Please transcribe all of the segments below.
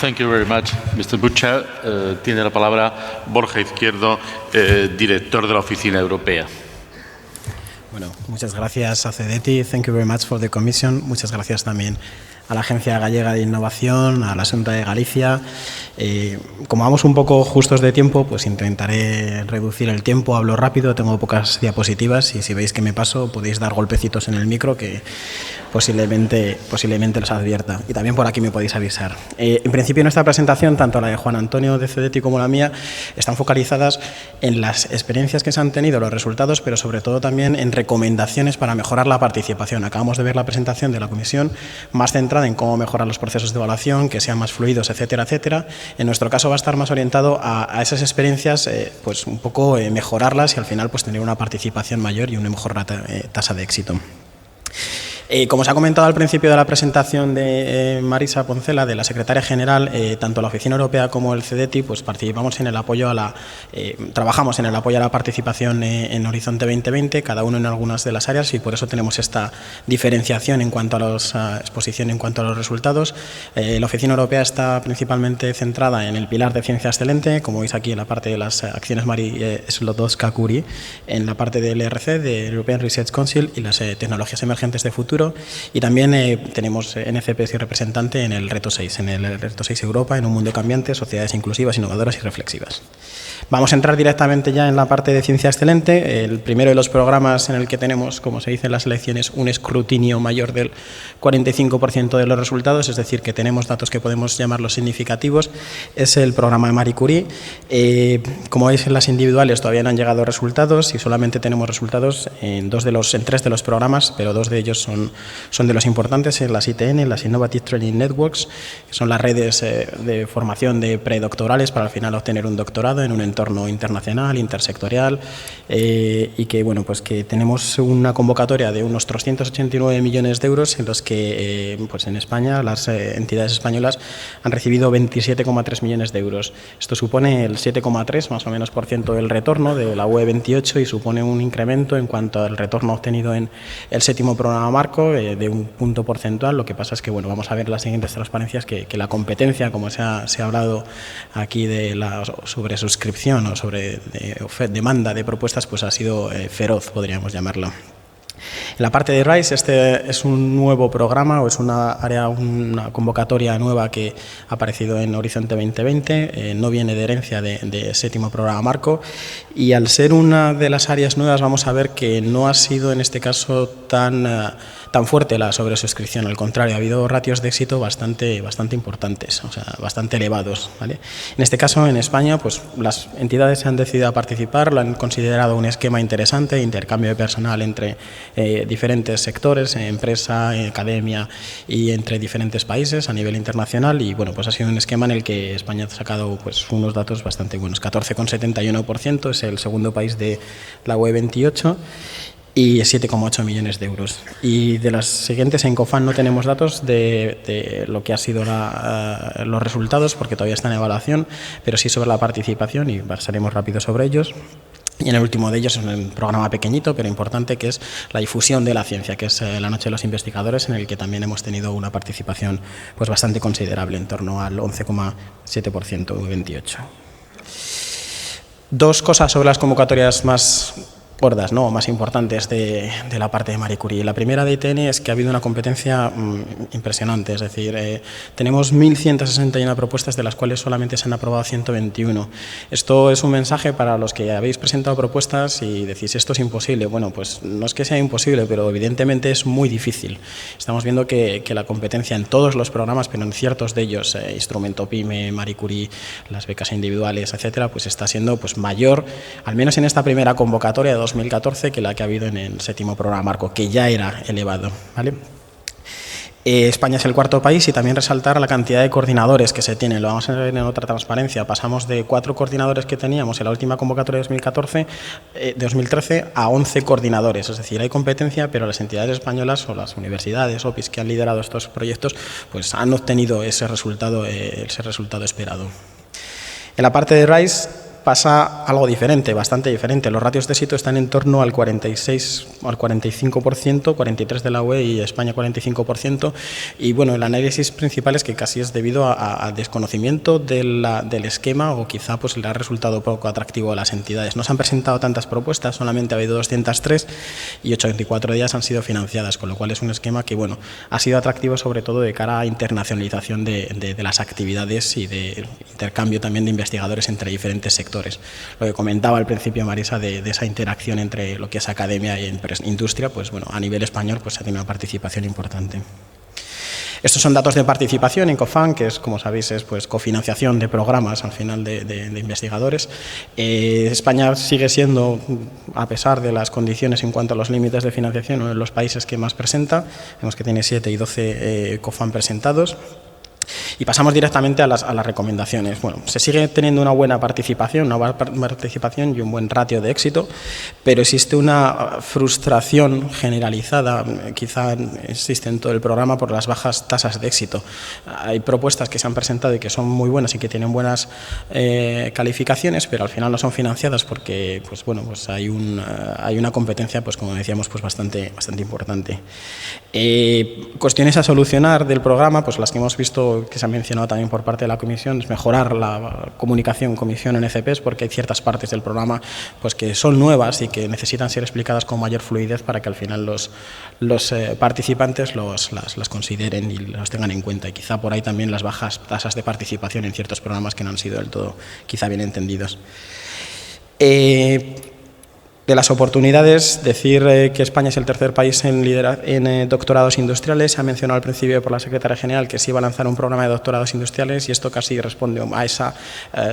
Thank you very much, Mr. Butcher. Tiene la palabra Borja Izquierdo, director de la Oficina Europea. Bueno, muchas gracias a CEDETI. Thank you very much for the commission. Muchas gracias también a la Agencia Gallega de Innovación, a la Xunta de Galicia. Como vamos un poco justos de tiempo, pues intentaré reducir el tiempo, hablo rápido, tengo pocas diapositivas y si veis que me paso podéis dar golpecitos en el micro que posiblemente los advierta. Y también por aquí me podéis avisar. En principio nuestra presentación, tanto la de Juan Antonio de CEDETI como la mía, están focalizadas en las experiencias que se han tenido, los resultados, pero sobre todo también en recomendaciones para mejorar la participación. Acabamos de ver la presentación de la comisión más centrada en cómo mejorar los procesos de evaluación, que sean más fluidos, etcétera, etcétera. En nuestro caso va a estar más orientado a esas experiencias, pues un poco mejorarlas y al final pues tener una participación mayor y una mejor tasa de éxito. Como se ha comentado al principio de la presentación de Marisa Poncela, de la secretaria general, tanto la Oficina Europea como el CEDETI, pues participamos en el apoyo trabajamos en el apoyo a la participación en Horizonte 2020, cada uno en algunas de las áreas y por eso tenemos esta diferenciación en cuanto a la exposición, en cuanto a los resultados. La Oficina Europea está principalmente centrada en el pilar de ciencia excelente, como veis aquí en la parte de las acciones Marie Sklodowska-Curie, en la parte del ERC, de European Research Council y las tecnologías emergentes de futuro. Y también tenemos NCPs y representante en el Reto 6, Europa, en un mundo cambiante, sociedades inclusivas, innovadoras y reflexivas. Vamos a entrar directamente ya en la parte de ciencia excelente. El primero de los programas en el que tenemos, como se dice en las elecciones, un escrutinio mayor del 45% de los resultados, es decir, que tenemos datos que podemos llamarlos significativos, es el programa de Marie Curie. Como veis en las individuales todavía no han llegado resultados y solamente tenemos resultados en tres de los programas, pero dos de ellos son de los importantes, en las ITN, las Innovative Training Networks, que son las redes de formación de predoctorales para al final obtener un doctorado en un entorno internacional, intersectorial, y que, bueno, pues que tenemos una convocatoria de unos 389 millones de euros en los que pues en España las entidades españolas han recibido 27,3 millones de euros. Esto supone el 7,3 más o menos por ciento del retorno de la UE 28 y supone un incremento en cuanto al retorno obtenido en el séptimo programa marco de un punto porcentual. Lo que pasa es que, bueno, vamos a ver las siguientes transparencias que la competencia, como se ha hablado aquí de la sobresuscripción o sobre demanda de propuestas, pues ha sido feroz, podríamos llamarlo. En la parte de RISE, este es un nuevo programa o es una convocatoria nueva que ha aparecido en Horizonte 2020, no viene de herencia de séptimo programa marco y al ser una de las áreas nuevas vamos a ver que no ha sido en este caso tan fuerte la sobresuscripción, al contrario, ha habido ratios de éxito bastante importantes, o sea, bastante elevados, ¿vale? En este caso, en España, pues las entidades se han decidido a participar, lo han considerado un esquema interesante, intercambio de personal entre diferentes sectores, empresa, academia y entre diferentes países a nivel internacional y, bueno, pues ha sido un esquema en el que España ha sacado pues unos datos bastante buenos, 14,71%, es el segundo país de la UE 28 y 7,8 millones de euros. Y de las siguientes, en COFAN no tenemos datos de lo que ha sido los resultados porque todavía está en evaluación, pero sí sobre la participación y pasaremos rápido sobre ellos. Y en el último de ellos es un programa pequeñito pero importante que es la difusión de la ciencia, que es la Noche de los Investigadores, en el que también hemos tenido una participación pues bastante considerable, en torno al 11,7% de 28. Dos cosas sobre las convocatorias más gordas, ¿no?, más importantes de la parte de Marie Curie. La primera de ITN es que ha habido una competencia impresionante, es decir, tenemos 1.161 propuestas de las cuales solamente se han aprobado 121. Esto es un mensaje para los que habéis presentado propuestas y decís esto es imposible. Bueno, pues no es que sea imposible, pero evidentemente es muy difícil. Estamos viendo que la competencia en todos los programas, pero en ciertos de ellos, Instrumento PYME, Marie Curie, las becas individuales, etcétera, pues está siendo pues mayor, al menos en esta primera convocatoria de 2014, que la que ha habido en el séptimo programa marco, que ya era elevado, ¿vale? España es el cuarto país y también resaltar la cantidad de coordinadores que se tienen. Lo vamos a ver en otra transparencia. Pasamos de 4 coordinadores que teníamos en la última convocatoria de 2013 a 11 coordinadores. Es decir, hay competencia, pero las entidades españolas o las universidades, OPIs, que han liderado estos proyectos, pues han obtenido ese resultado esperado. En la parte de RISE pasa algo diferente, bastante diferente. Los ratios de éxito están en torno al 46, al 45%, 43% de la UE y España 45%. Y bueno, el análisis principal es que casi es debido a desconocimiento del esquema, o quizá pues le ha resultado poco atractivo a las entidades. No se han presentado tantas propuestas, solamente ha habido 203 y 84 de ellas han sido financiadas, con lo cual es un esquema que bueno, ha sido atractivo sobre todo de cara a internacionalización de las actividades y de intercambio también de investigadores entre diferentes sectores. Lo que comentaba al principio Marisa de esa interacción entre lo que es academia e industria, pues bueno, a nivel español pues ha tenido una participación importante. Estos son datos de participación en COFAN, que es, como sabéis, es pues cofinanciación de programas al final de investigadores. España sigue siendo, a pesar de las condiciones en cuanto a los límites de financiación, uno de los países que más presenta. Vemos que tiene 7 y 12 COFAN presentados. Y pasamos directamente a las recomendaciones. Bueno, se sigue teniendo una buena participación y un buen ratio de éxito, pero existe una frustración generalizada, quizá existe en todo el programa, por las bajas tasas de éxito. Hay propuestas que se han presentado y que son muy buenas y que tienen buenas calificaciones, pero al final no son financiadas porque pues, bueno, pues hay una competencia, pues, como decíamos, pues bastante importante. Cuestiones a solucionar del programa, pues las que hemos visto que se ha mencionado también por parte de la Comisión, es mejorar la comunicación Comisión-NCPs, porque hay ciertas partes del programa pues que son nuevas y que necesitan ser explicadas con mayor fluidez para que al final los participantes las consideren y las tengan en cuenta. Y quizá por ahí también las bajas tasas de participación en ciertos programas que no han sido del todo quizá bien entendidos. De las oportunidades, decir que España es el tercer país en doctorados industriales. Se ha mencionado al principio por la secretaria general que se iba a lanzar un programa de doctorados industriales y esto casi responde a esa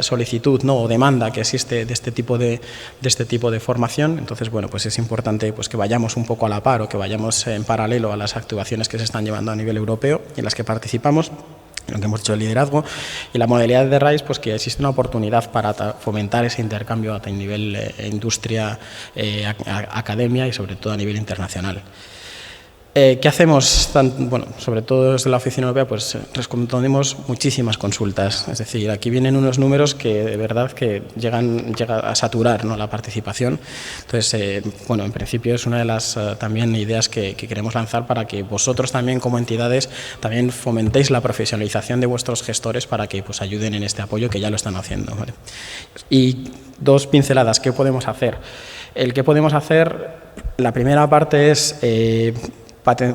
solicitud, ¿no?, o demanda que existe de este tipo de formación. Entonces, bueno, pues es importante pues que vayamos un poco a la par o que vayamos en paralelo a las actuaciones que se están llevando a nivel europeo y en las que participamos, en lo que hemos hecho el liderazgo. Y la modalidad de RISE, pues que existe una oportunidad para fomentar ese intercambio a nivel industria, academia y sobre todo a nivel internacional. ¿Qué hacemos? Bueno, sobre todo desde la Oficina Europea, pues respondemos muchísimas consultas. Es decir, aquí vienen unos números que de verdad que llega a saturar, ¿no?, la participación. Entonces, bueno, en principio es una de las también ideas que queremos lanzar para que vosotros también como entidades también fomentéis la profesionalización de vuestros gestores para que pues ayuden en este apoyo que ya lo están haciendo, ¿vale? Y 2 pinceladas. ¿Qué podemos hacer? ¿Qué podemos hacer? La primera parte es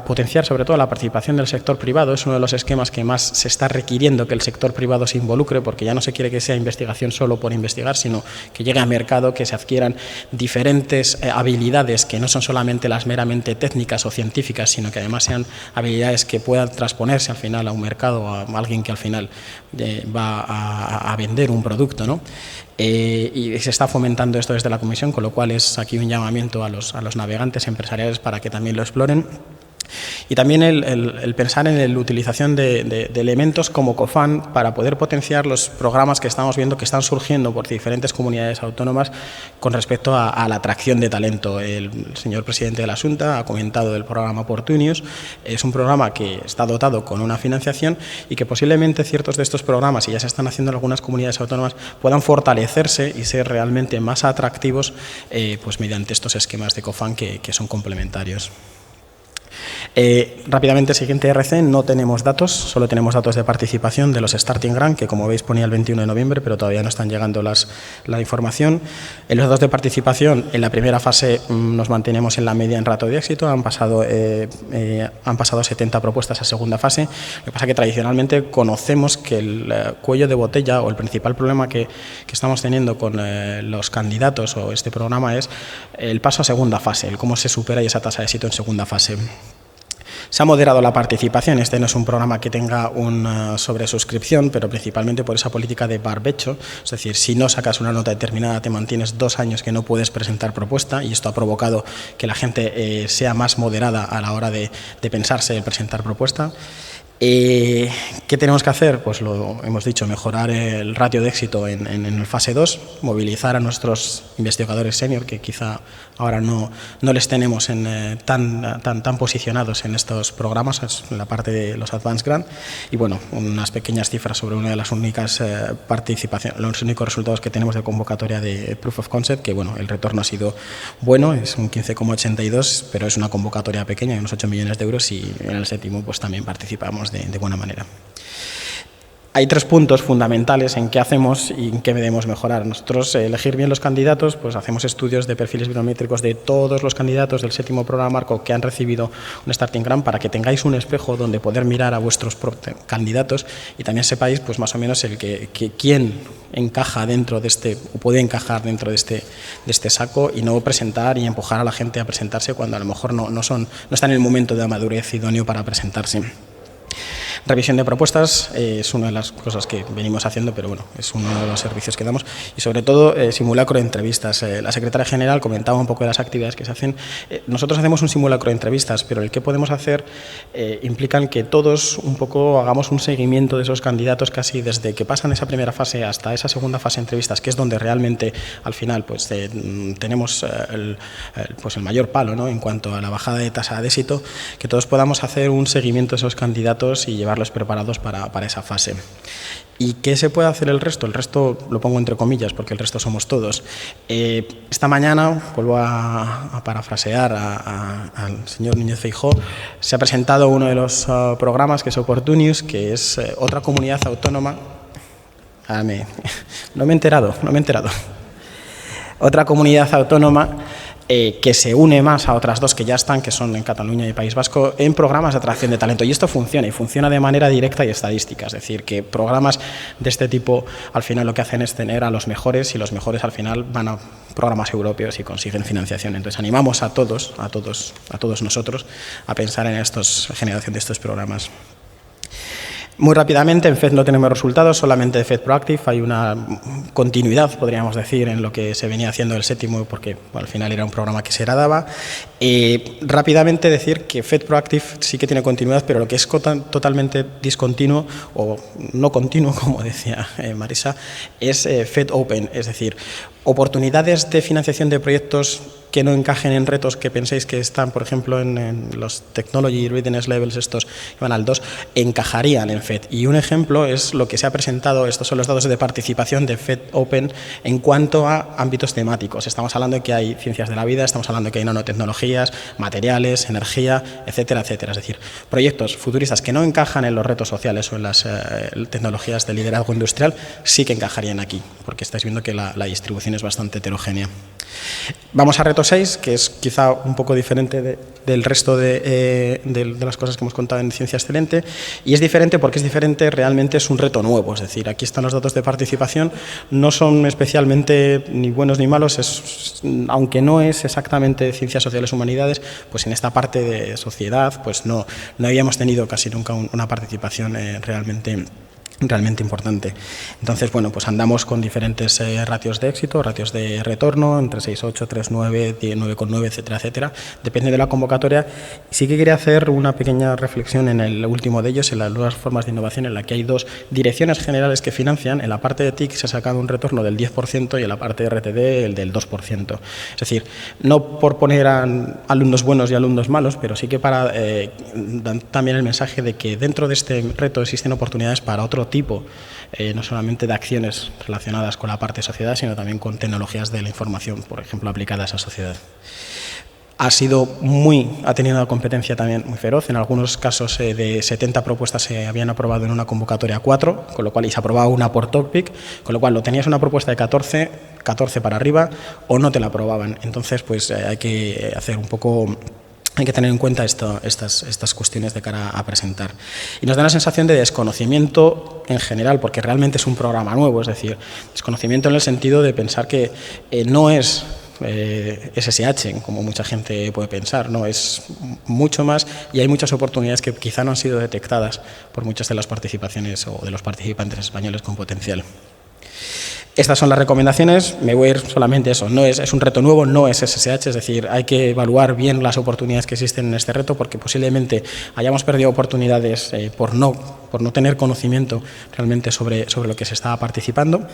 potenciar sobre todo la participación del sector privado. Es uno de los esquemas que más se está requiriendo que el sector privado se involucre, porque ya no se quiere que sea investigación solo por investigar, sino que llegue a mercado, que se adquieran diferentes habilidades que no son solamente las meramente técnicas o científicas, sino que además sean habilidades que puedan transponerse al final a un mercado, a alguien que al final va a vender un producto, ¿no? Y se está fomentando esto desde la Comisión, con lo cual es aquí un llamamiento a los navegantes empresariales para que también lo exploren. Y también el pensar en la utilización de elementos como COFAN para poder potenciar los programas que estamos viendo que están surgiendo por diferentes comunidades autónomas con respecto a la atracción de talento. El señor presidente de la Xunta ha comentado del programa Opportunius. Es un programa que está dotado con una financiación y que posiblemente ciertos de estos programas, y ya se están haciendo en algunas comunidades autónomas, puedan fortalecerse y ser realmente más atractivos pues mediante estos esquemas de COFAN que son complementarios. Rápidamente, siguiente RC, no tenemos datos, solo tenemos datos de participación de los Starting Grant, que como veis ponía el 21 de noviembre, pero todavía no están llegando la información. En los datos de participación, en la primera fase nos mantenemos en la media en ratio de éxito, han pasado 70 propuestas a segunda fase. Lo que pasa es que tradicionalmente conocemos que el cuello de botella o el principal problema que estamos teniendo con los candidatos o este programa es el paso a segunda fase, el cómo se supera esa tasa de éxito en segunda fase. Se ha moderado la participación. Este no es un programa que tenga una sobresuscripción, pero principalmente por esa política de barbecho. Es decir, si no sacas una nota determinada, te mantienes 2 años que no puedes presentar propuesta, y esto ha provocado que la gente sea más moderada a la hora de pensarse en presentar propuesta. ¿Qué tenemos que hacer? Pues lo hemos dicho, mejorar el ratio de éxito en el fase 2, movilizar a nuestros investigadores senior, que quizá ahora no les tenemos tan posicionados en estos programas, en la parte de los Advanced Grant, y bueno, unas pequeñas cifras sobre una de las únicas los únicos resultados que tenemos de convocatoria de Proof of Concept, que bueno, el retorno ha sido bueno, es un 15,82, pero es una convocatoria pequeña, de unos 8 millones de euros, y en el séptimo pues también participamos de buena manera. Hay 3 puntos fundamentales en qué hacemos y en qué debemos mejorar. Nosotros, elegir bien los candidatos, pues hacemos estudios de perfiles biométricos de todos los candidatos del séptimo programa marco que han recibido un Starting Grant, para que tengáis un espejo donde poder mirar a vuestros candidatos y también sepáis pues más o menos quién encaja dentro de o puede encajar dentro de este saco, y no presentar y empujar a la gente a presentarse cuando a lo mejor no están en el momento de madurez idóneo para presentarse. Revisión de propuestas es una de las cosas que venimos haciendo, pero bueno, es uno de los servicios que damos, y sobre todo simulacro de entrevistas. La secretaria general comentaba un poco de las actividades que se hacen. Nosotros hacemos un simulacro de entrevistas, pero el que podemos hacer implican que todos un poco hagamos un seguimiento de esos candidatos, casi desde que pasan esa primera fase hasta esa segunda fase de entrevistas, que es donde realmente al final pues tenemos el mayor palo, ¿no?, en cuanto a la bajada de tasa de éxito, que todos podamos hacer un seguimiento de esos candidatos y llevarlos preparados para esa fase. ¿Y qué se puede hacer el resto? El resto lo pongo entre comillas porque el resto somos todos. Esta mañana, vuelvo a parafrasear al señor Núñez Feijóo, se ha presentado uno de los programas que es Opportunius, que es otra comunidad autónoma. No me he enterado. Otra comunidad autónoma que se une más a otras 2 que ya están, que son en Cataluña y País Vasco, en programas de atracción de talento. Y esto funciona, y funciona de manera directa y estadística. Es decir, que programas de este tipo al final lo que hacen es tener a los mejores, y los mejores al final van a programas europeos y consiguen financiación. Entonces animamos a todos nosotros a pensar en generación de estos programas. Muy rápidamente, en FED no tenemos resultados, solamente de FED Proactive. Hay una continuidad, podríamos decir, en lo que se venía haciendo el séptimo, porque al final era un programa que se heredaba. Rápidamente decir que FED Proactive sí que tiene continuidad, pero lo que es totalmente discontinuo o no continuo, como decía Marisa, es FED Open, es decir, oportunidades de financiación de proyectos que no encajen en retos que penséis que están, por ejemplo, en los Technology Readiness Levels, estos que van al 2, encajarían en FED. Y un ejemplo es lo que se ha presentado, estos son los datos de participación de FED Open en cuanto a ámbitos temáticos. Estamos hablando de que hay ciencias de la vida, estamos hablando de que hay nanotecnologías, materiales, energía, etcétera, etcétera. Es decir, proyectos futuristas que no encajan en los retos sociales o en las tecnologías de liderazgo industrial sí que encajarían aquí, porque estáis viendo que la distribución es bastante heterogénea. Vamos a reto 6, que es quizá un poco diferente del resto de las cosas que hemos contado en Ciencia Excelente, y es diferente porque realmente es un reto nuevo. Es decir, aquí están los datos de participación, no son especialmente ni buenos ni malos, aunque no es exactamente Ciencias Sociales Humanidades, pues en esta parte de sociedad pues no habíamos tenido casi nunca una participación realmente importante. Entonces, bueno, pues andamos con diferentes ratios de éxito, ratios de retorno, entre 6,8, 3,9, 9,9, etcétera, etcétera. Depende de la convocatoria. Sí que quería hacer una pequeña reflexión en el último de ellos, en las nuevas formas de innovación, en la que hay 2 direcciones generales que financian. En la parte de TIC se ha sacado un retorno del 10% y en la parte de RTD el del 2%. Es decir, no por poner a alumnos buenos y alumnos malos, pero sí que para dar también el mensaje de que dentro de este reto existen oportunidades para otro tipo, no solamente de acciones relacionadas con la parte de sociedad, sino también con tecnologías de la información, por ejemplo, aplicadas a sociedad. Ha tenido una competencia también muy feroz. En algunos casos de 70 propuestas se habían aprobado en una convocatoria 4, con lo cual y se aprobaba una por topic, con lo cual lo tenías una propuesta de 14 para arriba o no te la aprobaban. Entonces, pues hay que hacer un poco... Hay que tener en cuenta estas cuestiones de cara a presentar. Y nos da una sensación de desconocimiento en general, porque realmente es un programa nuevo, es decir, desconocimiento en el sentido de pensar que no es SSH, como mucha gente puede pensar, no, es mucho más, y hay muchas oportunidades que quizá no han sido detectadas por muchas de las participaciones o de los participantes españoles con potencial. Estas son las recomendaciones, me voy a ir solamente eso, es un reto nuevo, no es SSH, es decir, hay que evaluar bien las oportunidades que existen en este reto porque posiblemente hayamos perdido oportunidades por no tener conocimiento realmente sobre lo que se estaba participando.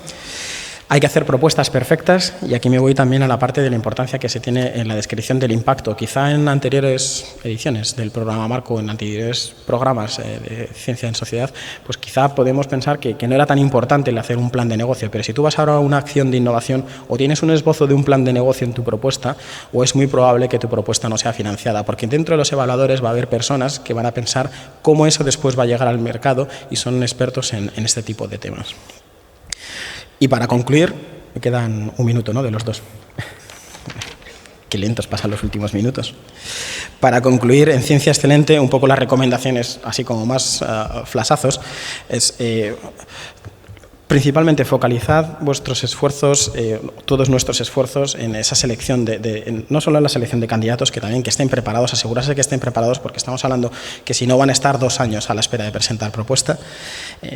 Hay que hacer propuestas perfectas y aquí me voy también a la parte de la importancia que se tiene en la descripción del impacto. Quizá en anteriores ediciones del programa Marco, en anteriores programas de ciencia en sociedad, pues quizá podemos pensar que no era tan importante el hacer un plan de negocio, pero si tú vas ahora a una acción de innovación o tienes un esbozo de un plan de negocio en tu propuesta, o es muy probable que tu propuesta no sea financiada, porque dentro de los evaluadores va a haber personas que van a pensar cómo eso después va a llegar al mercado y son expertos en este tipo de temas. Y para concluir, me quedan un minuto, ¿no?, de los dos. Qué lentos pasan los últimos minutos. Para concluir, en Ciencia Excelente, un poco las recomendaciones, así como más flasazos, es principalmente focalizad vuestros esfuerzos, todos nuestros esfuerzos en esa selección, no solo en la selección de candidatos, que también que estén preparados, asegurarse que estén preparados, porque estamos hablando que si no van a estar 2 años a la espera de presentar propuesta,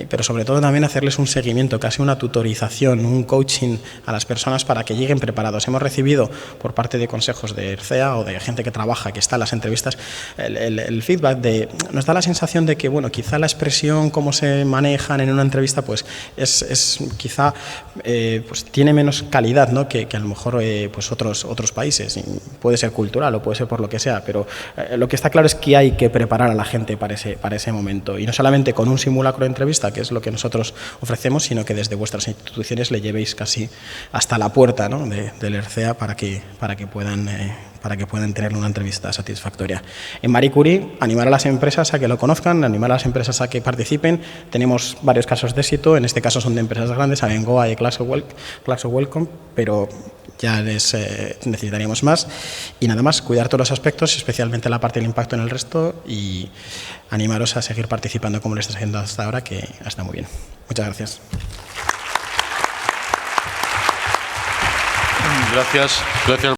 pero sobre todo también hacerles un seguimiento, casi una tutorización, un coaching a las personas para que lleguen preparados. Hemos recibido por parte de consejos de ERCEA o de gente que trabaja, que está en las entrevistas, el feedback nos da la sensación de que, bueno, quizá la expresión, cómo se manejan en una entrevista, pues quizá pues tiene menos calidad, ¿no?, que a lo mejor pues otros países. Puede ser cultural o puede ser por lo que sea, pero lo que está claro es que hay que preparar a la gente para ese momento. Y no solamente con un simulacro de entrevista, que es lo que nosotros ofrecemos, sino que desde vuestras instituciones le llevéis casi hasta la puerta, ¿no?, del ERCEA para que puedan tener una entrevista satisfactoria. En Marie Curie, animar a las empresas a que lo conozcan, animar a las empresas a que participen. Tenemos varios casos de éxito, en este caso son de empresas grandes, Abengoa y Claxo Wellcome, pero ya necesitaríamos más. Y nada más, cuidar todos los aspectos, especialmente la parte del impacto en el resto, y animaros a seguir participando como lo estáis haciendo hasta ahora, que está muy bien. Muchas gracias. Gracias.